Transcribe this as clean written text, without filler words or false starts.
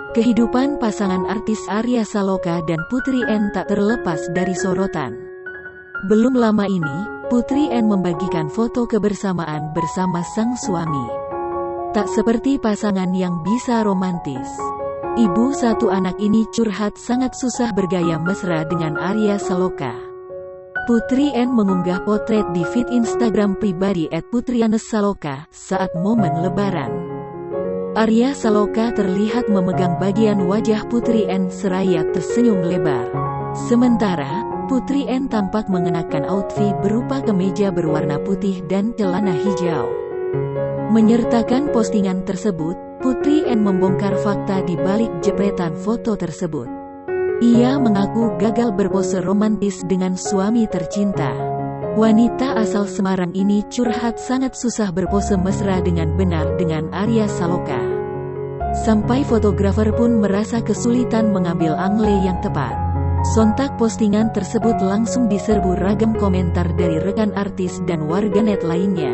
Kehidupan pasangan artis Arya Saloka dan Putri N tak terlepas dari sorotan. Belum lama ini, Putri N membagikan foto kebersamaan bersama sang suami. Tak seperti pasangan yang bisa romantis. Ibu satu anak ini curhat sangat susah bergaya mesra dengan Arya Saloka. Putri N mengunggah potret di feed Instagram pribadi @putrianesSaloka saat momen Lebaran. Arya Saloka terlihat memegang bagian wajah Putri N seraya tersenyum lebar. Sementara, Putri N tampak mengenakan outfit berupa kemeja berwarna putih dan celana hijau. Menyertakan postingan tersebut, Putri N membongkar fakta di balik jepretan foto tersebut. Ia mengaku gagal berpose romantis dengan suami tercinta. Wanita asal Semarang ini curhat sangat susah berpose mesra dengan benar dengan Arya Saloka. Sampai fotografer pun merasa kesulitan mengambil angle yang tepat. Sontak postingan tersebut langsung diserbu ragam komentar dari rekan artis dan warganet lainnya.